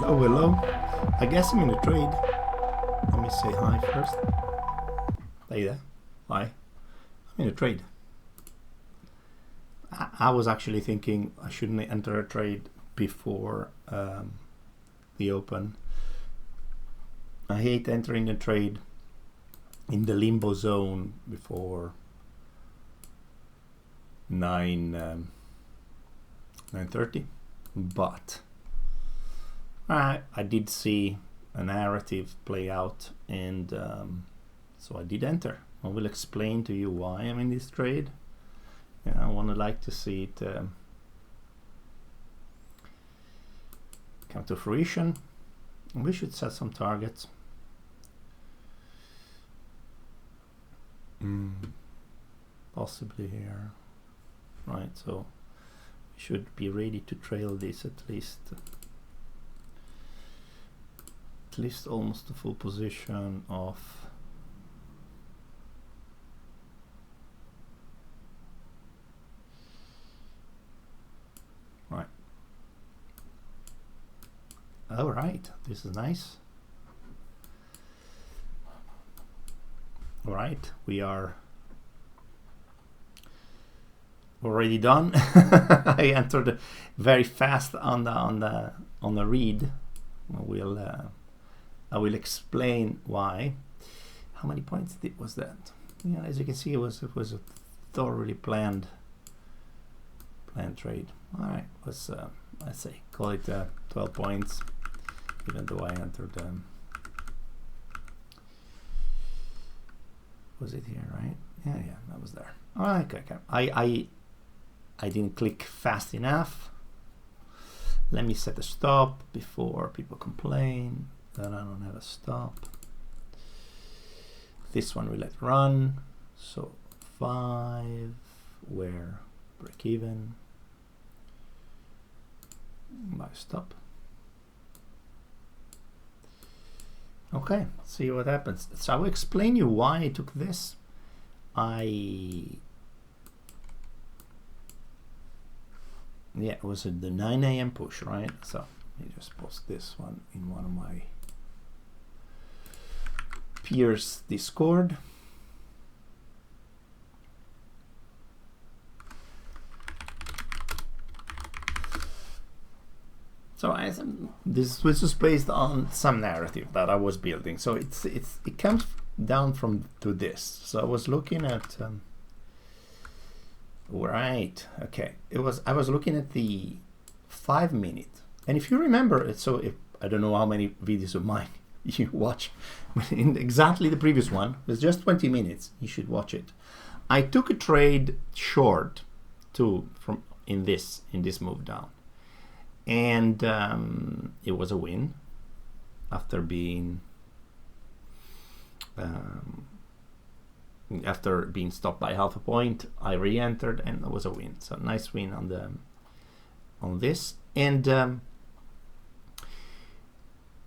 Hello, hello. I guess I'm in a trade. Let me say hi first. Hey there. Hi. I'm in a trade. I was actually thinking I shouldn't enter a trade before the open. I hate entering a trade in the limbo zone before 9:30, but I did see a narrative play out, and so I did enter. I will explain to you why I'm in this trade. And I want to like to see it come to fruition. We should set some targets. Possibly here, right? So we should be ready to trail this at least almost the full position of right. All right, this is nice. All right, we are already done. I entered very fast on the read. I will explain why. How many points was that? Yeah, as you can see, it was a thoroughly planned trade. All right, let's say call it 12 points, even though I entered. Was it here, right? Yeah, that was there. All right, okay. I didn't click fast enough. Let me set a stop before people complain that I don't have a stop. This one we let run. So 5, where break even. My stop. Okay, see what happens. So I will explain you why I took this. Yeah, it was the 9 a.m. push, right? So let me just post this one in one of my peers' Discord. So this was based on some narrative that I was building. So it comes down to this. So I was looking at right. Okay. I was looking at the 5 minute, and if you remember, I don't know how many videos of mine you watch, but in exactly the previous one, it was just 20 minutes. You should watch it. I took a trade short in this move down. And it was a win after being stopped by half a point. I re-entered and it was a win. So nice win on this. And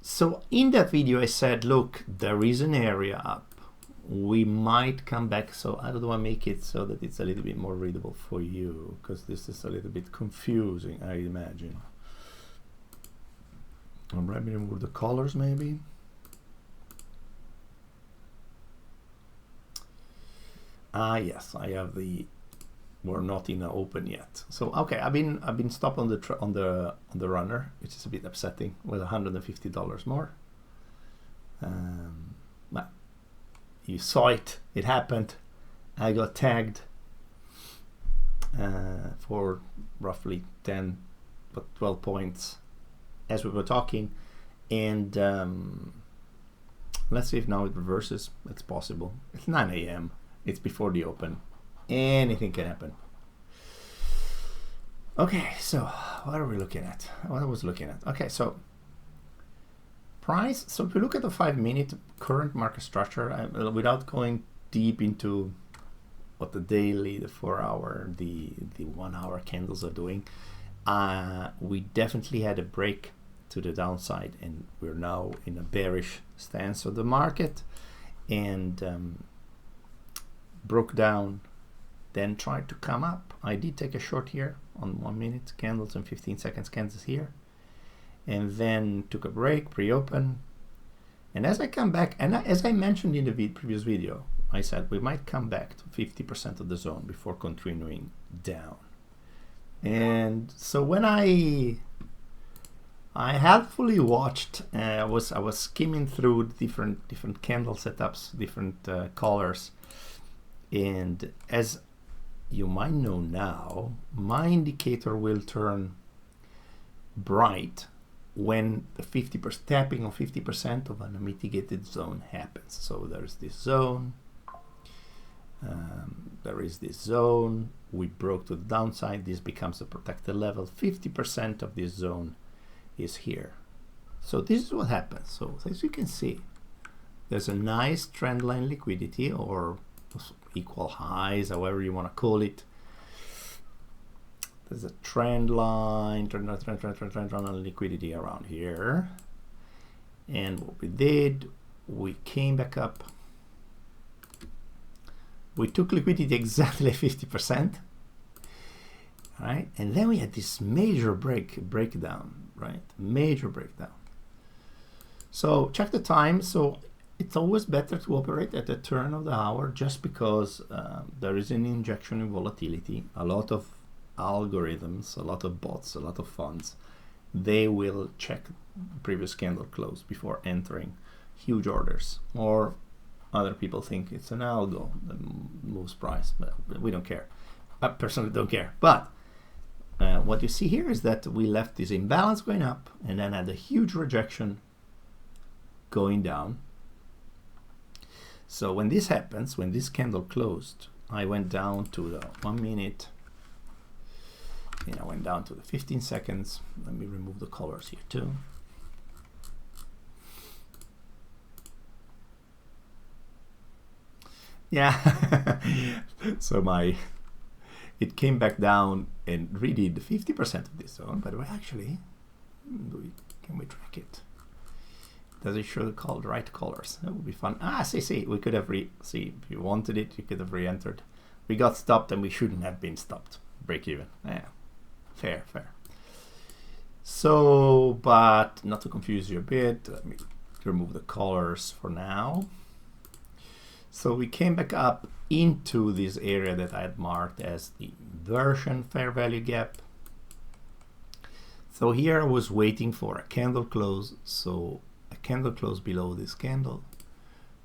so in that video I said, look, there is an area up. We might come back. So I don't want to make it so that it's a little bit more readable for you, because this is a little bit confusing, I imagine. I'm writing with the colors maybe. Yes, I have we're not in the open yet. So okay, I've been stopped on the runner, which is a bit upsetting, with $150 more. Well, you saw it happened. I got tagged for roughly 10 but 12 points as we were talking, and let's see if now it reverses. It's possible. It's 9 a.m. It's before the open. Anything can happen. Okay, so what are we looking at? What I was looking at. Okay, so price. So if we look at the 5 minute current market structure, without going deep into what the daily, the 4 hour, the 1 hour candles are doing, we definitely had a break to the downside, and we're now in a bearish stance of the market, and broke down, then tried to come up. I did take a short here on 1 minute candles and 15 seconds candles here, and then took a break, pre-open. And as I come back, and as I mentioned in the previous video, I said we might come back to 50% of the zone before continuing down. And so when I helpfully watched, I was skimming through different candle setups, different colors, and as you might know now, my indicator will turn bright when the 50% tapping of 50% of an unmitigated zone happens. So there's this zone, there is this zone, we broke to the downside, this becomes a protected level, 50% of this zone is here. So this is what happens. So as you can see, there's a nice trend line liquidity, or equal highs, however you want to call it. There's a trend line liquidity around here. And what we did, we came back up. We took liquidity exactly 50%. Right? And then we had this major breakdown, right? Major breakdown. So check the time. So it's always better to operate at the turn of the hour, just because there is an injection in volatility. A lot of algorithms, a lot of bots, a lot of funds, they will check previous candle close before entering huge orders. Or other people think it's an algo that moves price, but we don't care. I personally don't care. But what you see here is that we left this imbalance going up and then had a huge rejection going down. So when this happens, when this candle closed, I went down to the 1 minute, and I went down to the 15 seconds. Let me remove the colors here too. Yeah, so it came back down and redid 50% of this zone, but we actually, can we track it? Does it show the right colors? That would be fun. See, we could have see, if you wanted it, you could have re-entered. We got stopped and we shouldn't have been stopped. Break even. Yeah, fair. So, but not to confuse you a bit, let me remove the colors for now. So we came back up into this area that I had marked as the inversion fair value gap. So here I was waiting for a candle close, so a candle close below this candle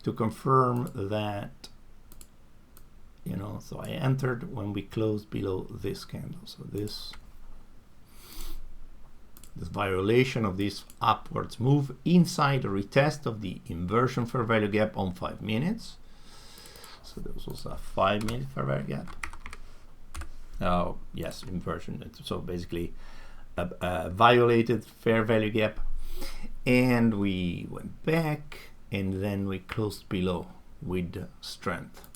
to confirm that, you know, so I entered when we closed below this candle. So this violation of this upwards move inside a retest of the inversion fair value gap on 5 minutes. So there was also a 5 minute fair value gap. Oh yes, inversion. So basically a violated fair value gap, and we went back and then we closed below with strength.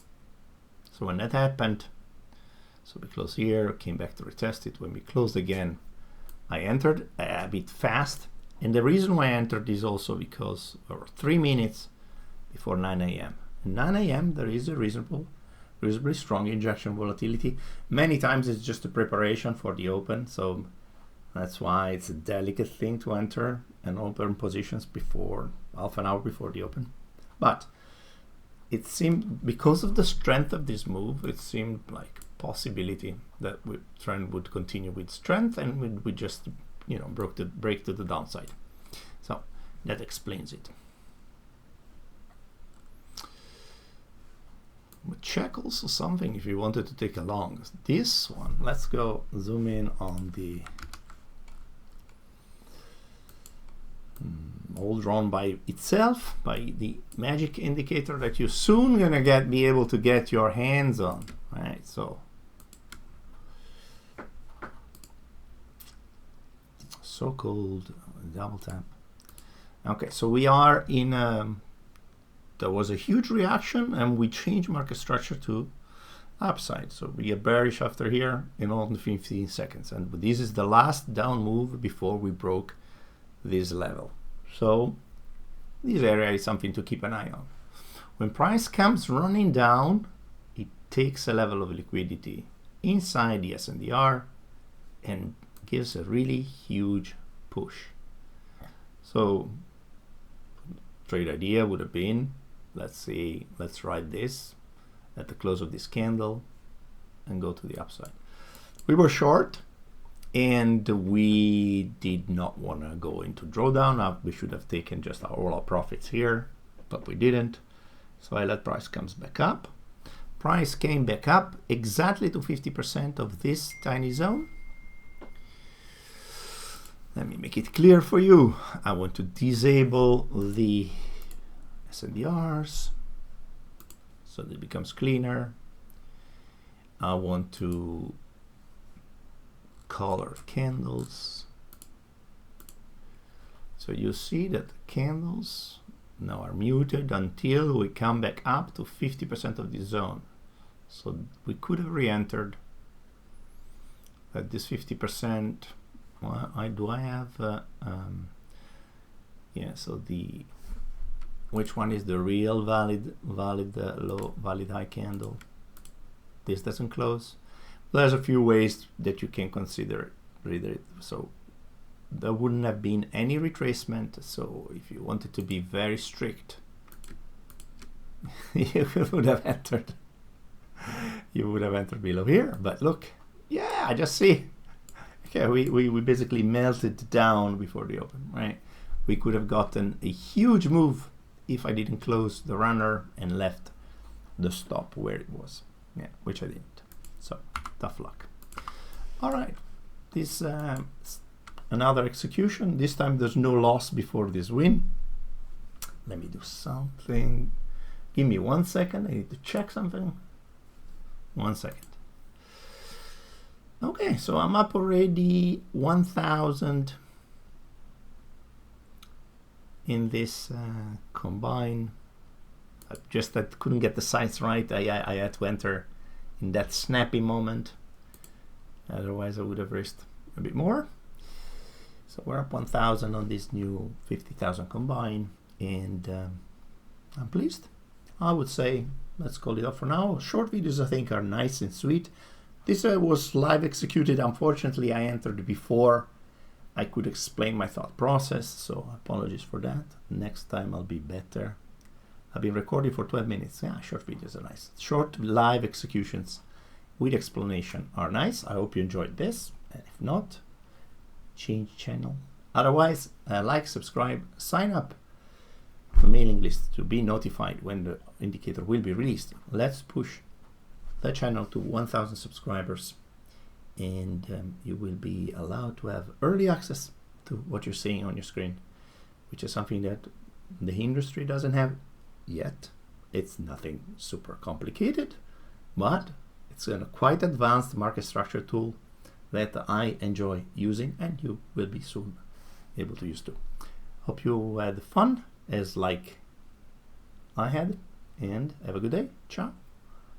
So when that happened, so we closed here, came back to retest it. When we closed again, I entered a bit fast, and the reason why I entered is also because there were 3 minutes before 9 a.m. 9 a.m. there is a reasonably strong injection volatility. Many times it's just a preparation for the open, so that's why it's a delicate thing to enter and open positions before half an hour before the open. But it seemed, because of the strength of this move, it seemed like possibility that trend would continue with strength, and we just, you know, break to the downside. So that explains it. We check also something if you wanted to take a long. This one, let's go zoom in on the all drawn by itself, by the magic indicator that you're soon gonna be able to get your hands on. Right, so so-called double tap. Okay, so we are in there was a huge reaction and we changed market structure to upside. So we get bearish after here in only 15 seconds. And this is the last down move before we broke this level. So this area is something to keep an eye on. When price comes running down, it takes a level of liquidity inside the SNDR and gives a really huge push. So trade idea would have been, let's write this at the close of this candle and go to the upside. We were short and we did not want to go into drawdown. We should have taken just all our profits here, but we didn't. So I let price comes back up. Price came back up exactly to 50% of this tiny zone. Let me make it clear for you. I want to disable the SNDRs so that it becomes cleaner. I want to color candles. So you see that the candles now are muted until we come back up to 50% of the zone. So we could have re-entered at this 50%. Well, I have yeah, so the which one is the real valid low, valid high candle? This doesn't close. There's a few ways that you can consider it. So there wouldn't have been any retracement. So if you wanted to be very strict, you would have entered. You would have entered below here. But look, yeah, I just see. Okay, we basically melted down before the open, right? We could have gotten a huge move if I didn't close the runner and left the stop where it was. Yeah, which I didn't. So tough luck. All right, this another execution. This time there's no loss before this win. Let me do something. Give me 1 second. I need to check something. 1 second. Okay, so I'm up already 1,000 in this combine. Just that couldn't get the size right. I had to enter in that snappy moment. Otherwise, I would have risked a bit more. So we're up 1,000 on this new 50,000 combine, and I'm pleased. I would say let's call it off for now. Short videos, I think, are nice and sweet. This was live executed. Unfortunately, I entered before I could explain my thought process, so apologies for that. Next time I'll be better. I've been recording for 12 minutes. Yeah, short videos are nice. Short live executions with explanation are nice. I hope you enjoyed this. And if not, change channel. Otherwise, like, subscribe, sign up to the mailing list to be notified when the indicator will be released. Let's push the channel to 1,000 subscribers, and you will be allowed to have early access to what you're seeing on your screen, which is something that the industry doesn't have yet. It's nothing super complicated, but it's a quite advanced market structure tool that I enjoy using, and you will be soon able to use too. Hope you had fun as like I had, and have a good day. Ciao.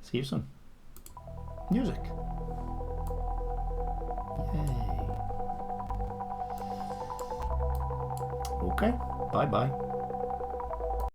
See you soon. Music. Yay. Okay. Bye bye.